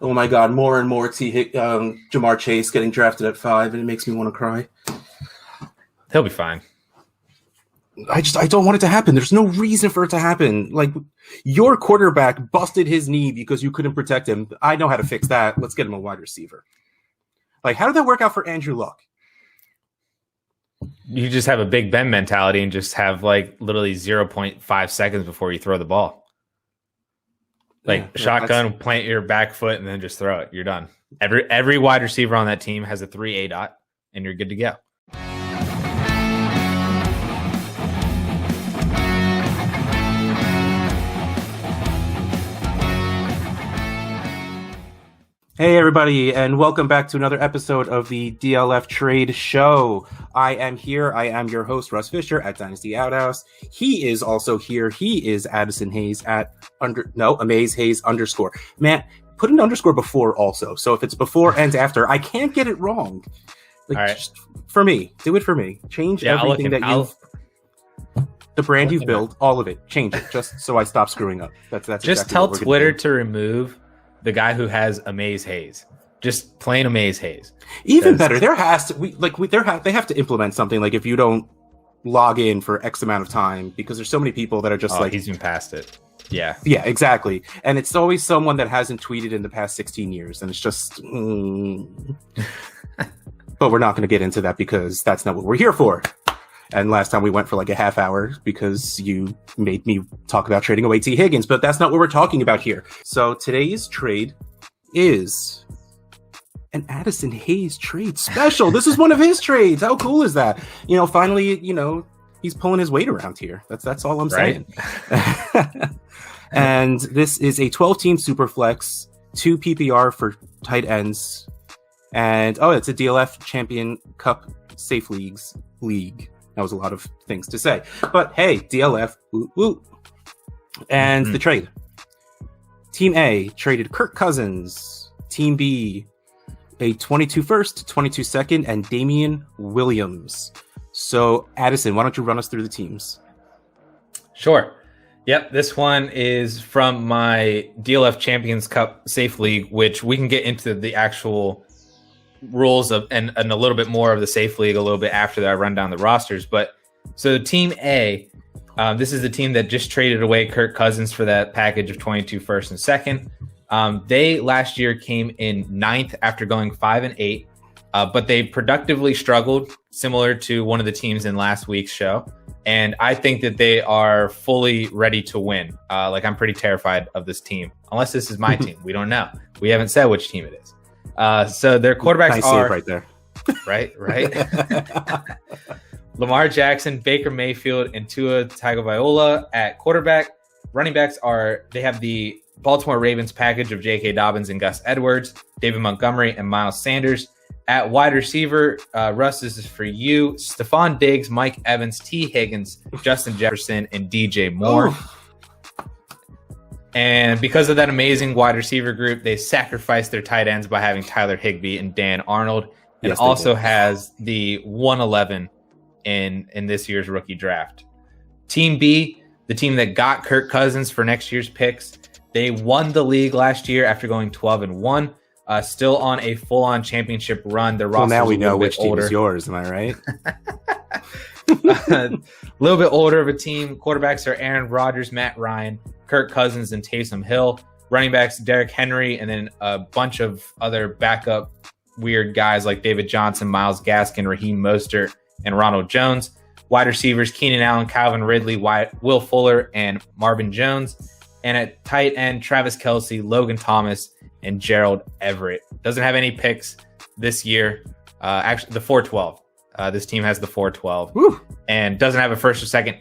Oh my God, more and more Jamar Chase getting drafted at 5, and it makes me want to cry. He'll be fine. I don't want it to happen. There's no reason for it to happen. Like, your quarterback busted his knee because you couldn't protect him. I know how to fix that. Let's get him a wide receiver. Like, how did that work out for Andrew Luck? You just have a Big Ben mentality and just have like literally 0.5 seconds before you throw the ball. Like shotgun, plant your back foot, and then just throw it. You're done. Every wide receiver on that team has a 3A dot, and you're good to go. Hey, everybody, and welcome back to another episode of the DLF Trade Show. I am here. I am your host, Russ Fisher at Dynasty Outhouse. He is also here. He is Addison Hayes at Amaze Hayes _ Man, put an underscore before also. So if it's before and after, I can't get it wrong. Like, all right. Just for me. Do it for me. Change everything the brand you've built, all of it. Change it just so I stop screwing up. That's just exactly tell Twitter to remove the guy who has Amaze Hayes. Just plain Amaze Hayes. Even better, they have to implement something like if you don't log in for X amount of time, because there's so many people that are just he's been past it. Yeah, exactly. And it's always someone that hasn't tweeted in the past 16 years, and it's just. But we're not going to get into that because that's not what we're here for. And last time we went for like a half hour because you made me talk about trading away T. Higgins, but that's not what we're talking about here. So today's trade is an Addison Hayes trade special. This is one of his trades. How cool is that? Finally, he's pulling his weight around here. That's all I'm saying. And this is a 12-team Superflex, 2 PPR for tight ends. And, it's a DLF Champion Cup Safe League. That was a lot of things to say. But hey, DLF, woo, woo. And the trade. Team A traded Kirk Cousins. Team B, a 22 first, 22 second, and Damian Williams. So, Addison, why don't you run us through the teams? Sure. Yep, this one is from my DLF Champions Cup Safe League, which we can get into the actual rules of and a little bit more of the Safe League a little bit after that I run down the rosters. But so Team A, this is the team that just traded away Kirk Cousins for that package of 22 first and second. They last year came in 9th after going 5-8, but they productively struggled, similar to one of the teams in last week's show. And I think that they are fully ready to win. I'm pretty terrified of this team, unless this is my team. We don't know. We haven't said which team it is. So their quarterbacks are right there. Right. Lamar Jackson, Baker Mayfield, and Tua Tagovailoa at quarterback. Running backs they have the Baltimore Ravens package of J.K. Dobbins and Gus Edwards, David Montgomery, and Miles Sanders. At wide receiver, Russ, this is for you. Stephon Diggs, Mike Evans, T. Higgins, Justin Jefferson, and DJ Moore. Ooh. And because of that amazing wide receiver group, they sacrificed their tight ends by having Tyler Higbee and Dan Arnold, and also has the 111 in this year's rookie draft. Team B, the team that got Kirk Cousins for next year's picks, they won the league last year after going 12-1. Still on a full-on championship run. Their roster now we know which team is yours. Am I right? A little bit older of a team. Quarterbacks are Aaron Rodgers, Matt Ryan, Kirk Cousins, and Taysom Hill. Running backs, Derrick Henry, and then a bunch of other backup weird guys like David Johnson, Myles Gaskin, Raheem Mostert, and Ronald Jones. Wide receivers, Keenan Allen, Calvin Ridley, Will Fuller, and Marvin Jones. And at tight end, Travis Kelce, Logan Thomas, and Gerald Everett. Doesn't have any picks this year. Actually, the 412. This team has the 412. Woo. And doesn't have a first or second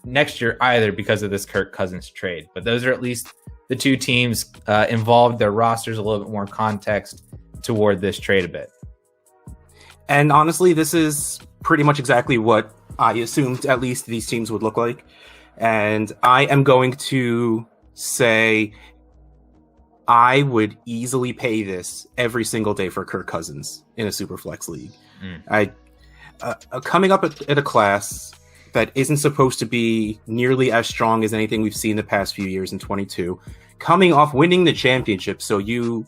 next year either because of this Kirk Cousins trade. But those are at least the two teams involved. Their rosters, a little bit more context toward this trade a bit. And honestly, this is pretty much exactly what I assumed at least these teams would look like. And I am going to say I would easily pay this every single day for Kirk Cousins in a Superflex league. Coming up at a class that isn't supposed to be nearly as strong as anything we've seen the past few years in 22. coming off winning the championship. So you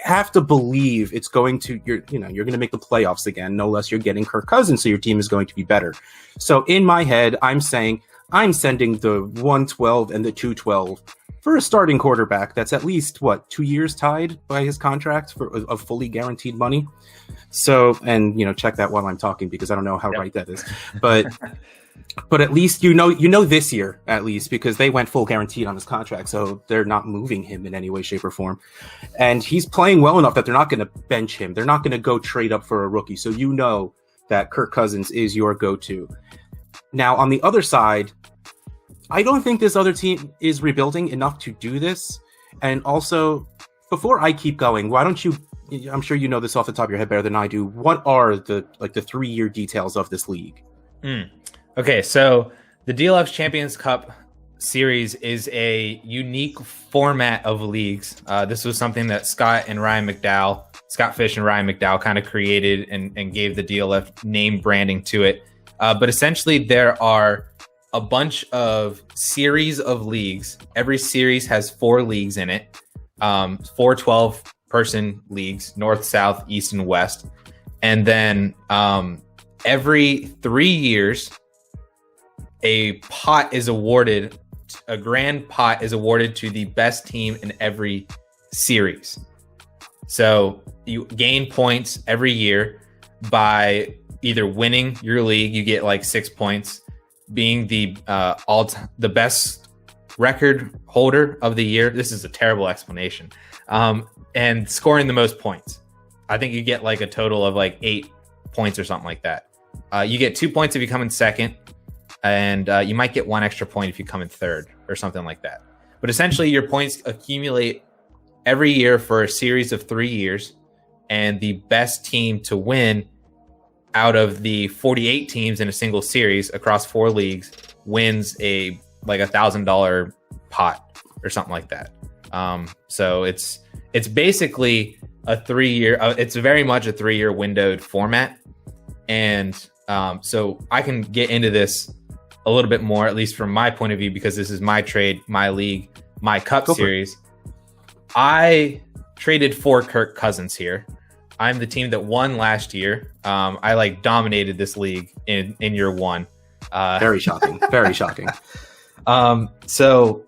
have to believe it's going to, you're going to make the playoffs again. No less, you're getting Kirk Cousins, so your team is going to be better. So in my head, I'm saying I'm sending the 112 and the 212 for a starting quarterback that's at least 2 years tied by his contract of fully guaranteed money. So, and check that while I'm talking, because I don't know how right that is, but at least this year, at least, because they went full guaranteed on his contract, so they're not moving him in any way, shape, or form. And he's playing well enough that they're not going to bench him. They're not going to go trade up for a rookie. So that Kirk Cousins is your go-to. Now, on the other side, I don't think this other team is rebuilding enough to do this. And also, before I keep going, why don't you, I'm sure you know this off the top of your head better than I do, what are the 3-year details of this league? Okay, so the DLF Champions Cup series is a unique format of leagues. This was something that Scott Fish and Ryan McDowell kind of created and gave the DLF name branding to it. But essentially, there are a bunch of series of leagues. Every series has 4 leagues in it, 4 12-person leagues, North, South, East, and West. And then every 3 years, a grand pot is awarded to the best team in every series. So you gain points every year by either winning your league, you get like 6 points, being the best record holder of the year. This is a terrible explanation. And scoring the most points. I think you get like a total of like 8 points or something like that. You get 2 points if you come in second, and you might get 1 extra point if you come in third or something like that. But essentially, your points accumulate every year for a series of 3 years, and the best team to win out of the 48 teams in a single series across 4 leagues wins a $1,000 pot or something like that. So it's basically a 3-year. It's very much a 3-year windowed format, and so I can get into this a little bit more, at least from my point of view, because this is my trade, my league, my cup series. I traded for Kirk Cousins here. I'm the team that won last year. I dominated this league in year 1. Very shocking. Very shocking. So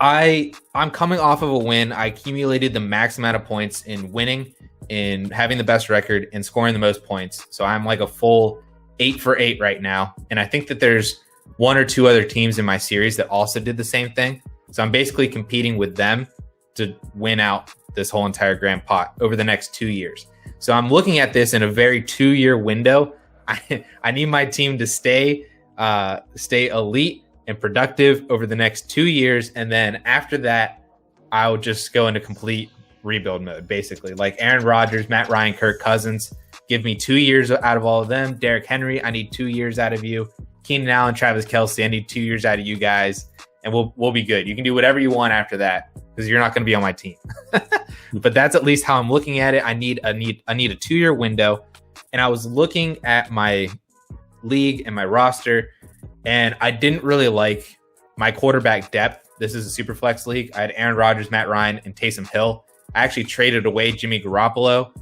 I'm coming off of a win. I accumulated the max amount of points in winning, in having the best record, and scoring the most points. So I'm like a full 8 for 8 right now. And I think that there's 1 or 2 other teams in my series that also did the same thing. So I'm basically competing with them to win out this whole entire grand pot over the next 2 years. So I'm looking at this in a very 2-year window. I need my team to stay elite and productive over the next 2 years. And then after that, I'll just go into complete rebuild mode, basically. Like Aaron Rodgers, Matt Ryan, Kirk Cousins, give me 2 years out of all of them. Derrick Henry, I need 2 years out of you. Keenan Allen, Travis Kelce, I need 2 years out of you guys. And we'll be good. You can do whatever you want after that, because you're not going to be on my team. But that's at least how I'm looking at it. I need a 2-year window. And I was looking at my league and my roster, and I didn't really like my quarterback depth. This is a Superflex league. I had Aaron Rodgers, Matt Ryan, and Taysom Hill. I actually traded away Jimmy Garoppolo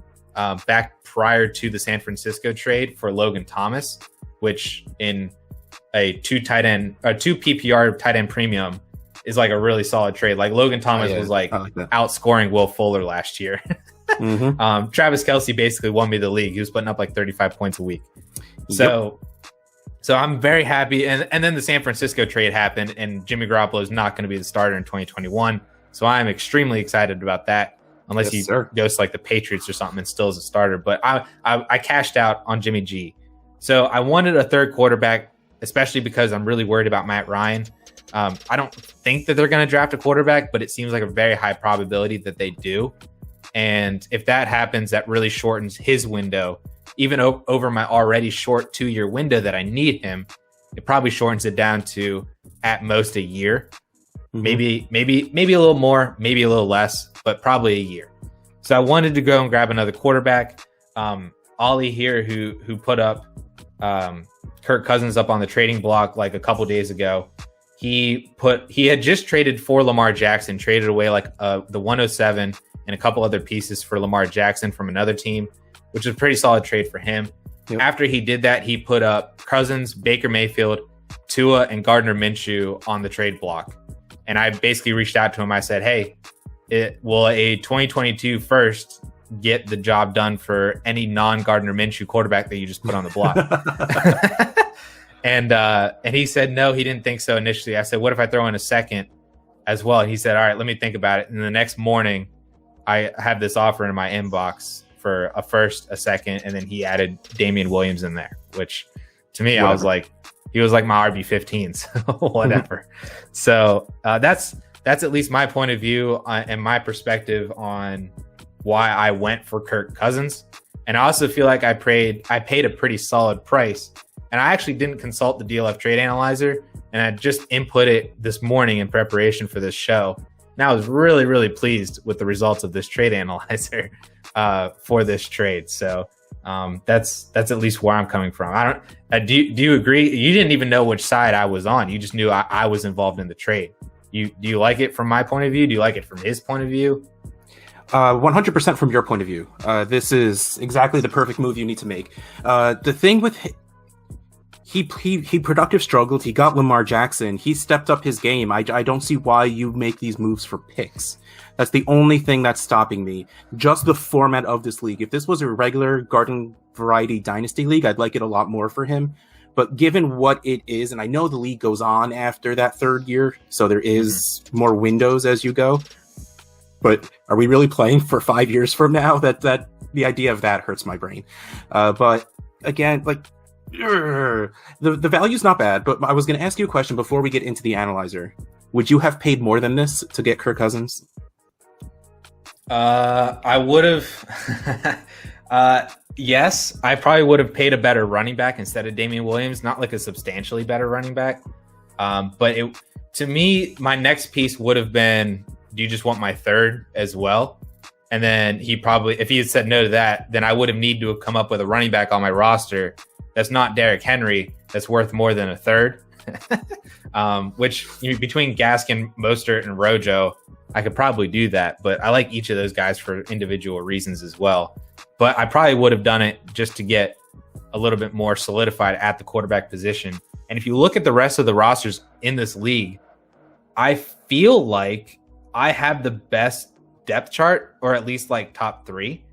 back prior to the San Francisco trade for Logan Thomas, which in a 2 PPR tight end premium is like a really solid trade. Like Logan Thomas was outscoring Will Fuller last year. Travis Kelce basically won me the league. He was putting up like 35 points a week. So I'm very happy. And then the San Francisco trade happened, and Jimmy Garoppolo is not going to be the starter in 2021. So I'm extremely excited about that, unless he goes to like the Patriots or something and still is a starter. But I cashed out on Jimmy G. So I wanted a third quarterback, especially because I'm really worried about Matt Ryan. I don't think that they're going to draft a quarterback, but it seems like a very high probability that they do. And if that happens, that really shortens his window, even over my already short 2-year window that I need him. It probably shortens it down to at most a year, maybe a little more, maybe a little less, but probably a year. So I wanted to go and grab another quarterback. Ollie here, who put up Kirk Cousins up on the trading block like a couple days ago, he had just traded for Lamar Jackson, traded away like the 107 and a couple other pieces for Lamar Jackson from another team, which was a pretty solid trade for him. Yep. After he did that, he put up Cousins, Baker Mayfield, Tua, and Gardner Minshew on the trade block. And I basically reached out to him. I said, hey, will a 2022 first get the job done for any non-Gardner Minshew quarterback that you just put on the block? And he said, no, he didn't think so initially. I said, what if I throw in a second as well? And he said, all right, let me think about it. And the next morning, I have this offer in my inbox for a first, a second, and then he added Damian Williams in there, which to me, whatever. I was like, he was like my RB15, so whatever. So that's at least my point of view and my perspective on why I went for Kirk Cousins. And I also feel like I paid a pretty solid price. And I actually didn't consult the DLF Trade Analyzer, and I just input it this morning in preparation for this show. And I was really, really pleased with the results of this trade analyzer for this trade. So that's at least where I'm coming from. I don't. Do you agree? You didn't even know which side I was on. You just knew I was involved in the trade. Do you like it from my point of view? Do you like it from his point of view? 100% from your point of view. This is exactly the perfect move you need to make. The thing with he productive struggled. He got Lamar Jackson. He stepped up his game. I don't see why you make these moves for picks. That's the only thing that's stopping me. Just the format of this league. If this was a regular Garden Variety Dynasty league, I'd like it a lot more for him. But given what it is, and I know the league goes on after that third year, so there is more windows as you go. But are we really playing for 5 years from now? That the idea of that hurts my brain. But again, like the value's not bad. But I was going to ask you a question before we get into the analyzer. Would you have paid more than this to get Kirk Cousins? I would have. Yes, I probably would have paid a better running back instead of Damian Williams. Not like a substantially better running back. But to me, my next piece would have been, do you just want my third as well? And then if he had said no to that, then I would have needed to have come up with a running back on my roster that's not Derrick Henry, that's worth more than a third. Which between Gaskin, Mostert, and Rojo, I could probably do that. But I like each of those guys for individual reasons as well. But I probably would have done it just to get a little bit more solidified at the quarterback position. And if you look at the rest of the rosters in this league, I feel like I have the best depth chart, or at least like top three.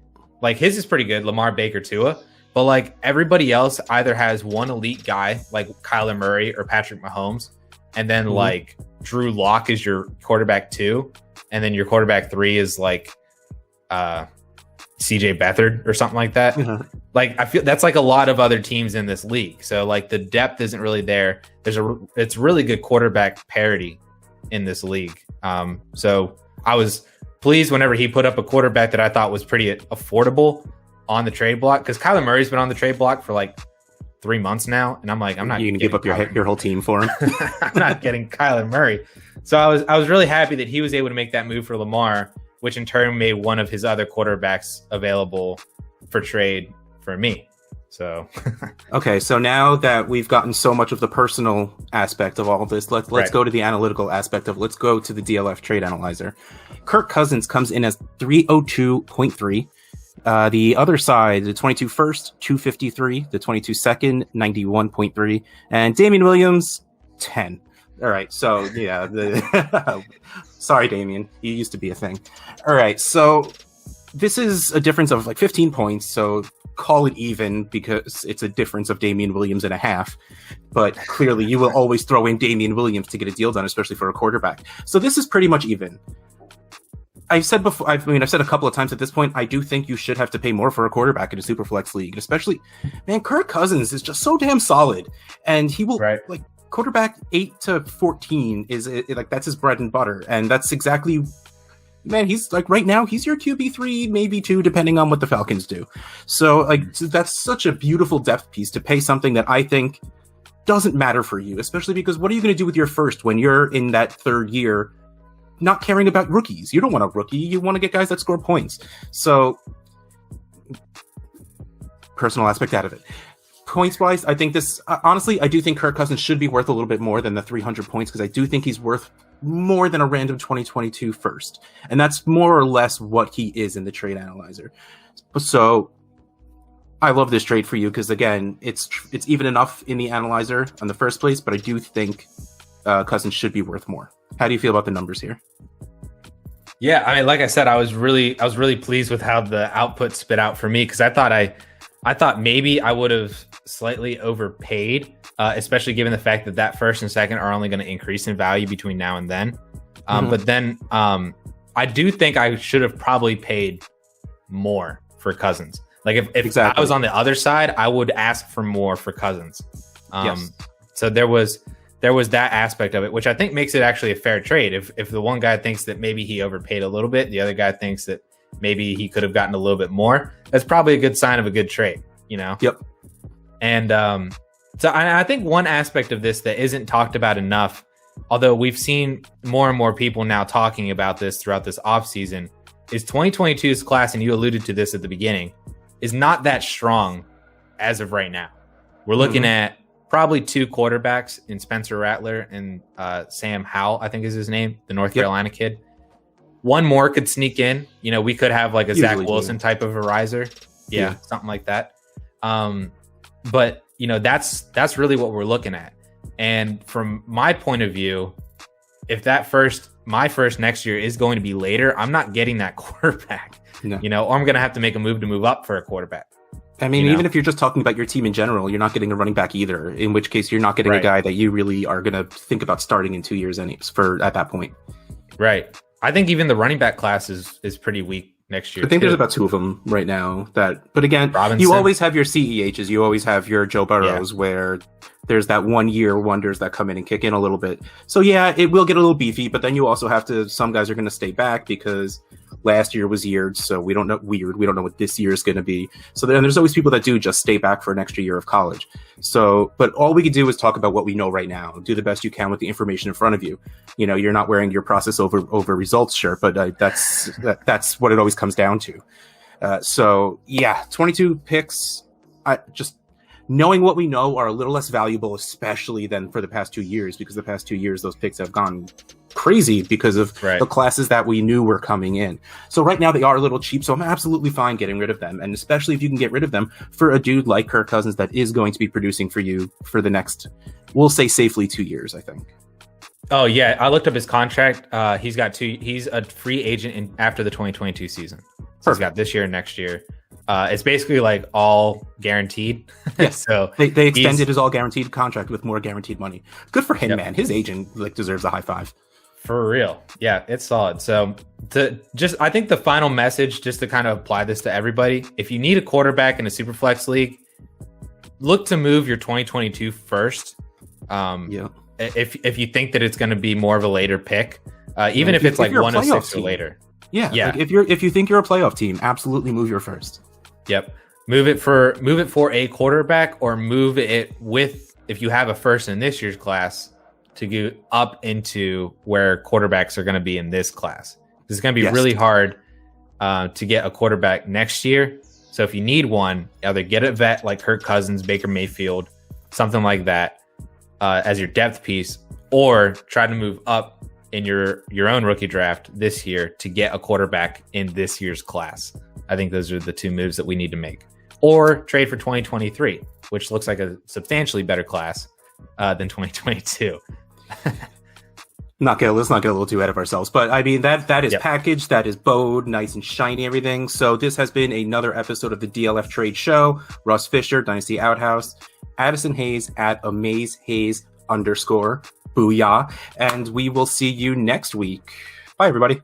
Like his is pretty good, Lamar, Baker, Tua. But like everybody else either has one elite guy like Kyler Murray or Patrick Mahomes, and then like Drew Lock is your quarterback 2, and then your quarterback 3 is like CJ Beathard or something like that. Like I feel that's like a lot of other teams in this league. So like the depth isn't really there. It's really good quarterback parity in this league. So I was pleased whenever he put up a quarterback that I thought was pretty affordable on the trade block, because Kyler Murray's been on the trade block for like 3 months now, and I'm like, I'm not. You can give up your whole team for him. I'm not getting Kyler Murray. So I was really happy that he was able to make that move for Lamar, which in turn made one of his other quarterbacks available for trade for me. So okay, so now that we've gotten so much of the personal aspect of all of this, let's go to the analytical aspect of. Let's go to the DLF Trade Analyzer. Kirk Cousins comes in as 302.3. The other side, the 22 first, 253. The 22 second, 91.3. And Damian Williams, 10. All right, so yeah, sorry, Damian, you used to be a thing. All right, so this is a difference of like 15 points, so call it even because it's a difference of Damian Williams and a half. But clearly, you will always throw in Damian Williams to get a deal done, especially for a quarterback. So this is pretty much even. I've said before, I've said a couple of times at this point, I do think you should have to pay more for a quarterback in a Superflex league. And especially, man, Kirk Cousins is just so damn solid. And he will, like, quarterback 8 to 14 is like, that's his bread and butter. And that's exactly, man, he's like, right now, he's your QB3, maybe 2, depending on what the Falcons do. So, like, that's such a beautiful depth piece to pay something that I think doesn't matter for you, especially because what are you going to do with your first when you're in that third year? Not caring about rookies. You don't want a rookie. You want to get guys that score points. So, personal aspect out of it. Points wise, I think this honestly, I do think Kirk Cousins should be worth a little bit more than the 300 points because I do think he's worth more than a random 2022 first, and that's more or less what he is in the trade analyzer. So I love this trade for you because again, it's even enough in the analyzer in the first place, but I do think Cousins should be worth more. How do you feel about the numbers here? Yeah, I mean, like I said, I was really pleased with how the output spit out for me because I thought maybe I would have slightly overpaid, especially given the fact that first and second are only going to increase in value between now and then. But then I do think I should have probably paid more for Cousins. Like if exactly. I was on the other side, I would ask for more for Cousins. Yes. So there was that aspect of it, which I think makes it actually a fair trade. If the one guy thinks that maybe he overpaid a little bit, the other guy thinks that maybe he could have gotten a little bit more, that's probably a good sign of a good trade, you know? Yep. And so I think one aspect of this that isn't talked about enough, although we've seen more and more people now talking about this throughout this offseason, is 2022's class, and you alluded to this at the beginning, is not that strong as of right now. We're looking at probably two quarterbacks in Spencer Rattler and Sam Howell, I think is his name, the North Carolina kid. One more could sneak in. You know, we could have like a Zach Wilson type of a riser. Yeah, something like that. But, you know, that's really what we're looking at. And from my point of view, if my first next year is going to be later, I'm not getting that quarterback. No. You know, or I'm going to have to make a move to move up for a quarterback. I mean, even if you're just talking about your team in general, you're not getting a running back either, in which case you're not getting a guy that you really are going to think about starting in 2 years at that point. Right. I think even the running back class is pretty weak next year. I think there's about two of them right now but again, Robinson. You always have your CEHs, you always have your Joe Burrows where there's that 1 year wonders that come in and kick in a little bit. So yeah, it will get a little beefy, but then you also have some guys are going to stay back because last year was weird, so we don't know what this year is going to be. So then there's always people that do just stay back for an extra year of college. So, but all we can do is talk about what we know right now. Do the best you can with the information in front of you. You know, you're not wearing your process over results shirt, but that's what it always comes down to. So yeah, 22 picks. Just knowing what we know are a little less valuable, especially than for the past 2 years, because the past 2 years those picks have gone crazy because of the classes that we knew were coming in. So right now they are a little cheap, so I'm absolutely fine getting rid of them, and especially if you can get rid of them for a dude like Kirk Cousins that is going to be producing for you for the next, we'll say safely 2 years, I think. Oh yeah, I looked up his contract. He's a free agent after the 2022 season. So he's got this year and next year. It's basically like all guaranteed. Yes. So they extended his all guaranteed contract with more guaranteed money. Good for him, man. His agent deserves a high five. For real. Yeah, it's solid. So I think the final message, just to kind of apply this to everybody, if you need a quarterback in a Superflex league, look to move your 2022 first. If you think that it's going to be more of a later pick, even if it's like 106 or later. Yeah. Like if you think you're a playoff team, absolutely move your first. Yep. Move it for a quarterback, or move it with, if you have a first in this year's class, to go up into where quarterbacks are going to be in this class. It's going to be really hard to get a quarterback next year. So if you need one, either get a vet like Kirk Cousins, Baker Mayfield, something like that as your depth piece, or try to move up in your own rookie draft this year to get a quarterback in this year's class. I think those are the two moves that we need to make. Or trade for 2023, which looks like a substantially better class than 2022. Let's not get a little too ahead of ourselves, but I mean that is packaged, that is bowed, nice and shiny, everything. So this has been another episode of the DLF Trade Show. Russ Fisher, Dynasty Outhouse, Addison Hayes at AmazeHayes_. Booyah, and we will see you next week. Bye, everybody.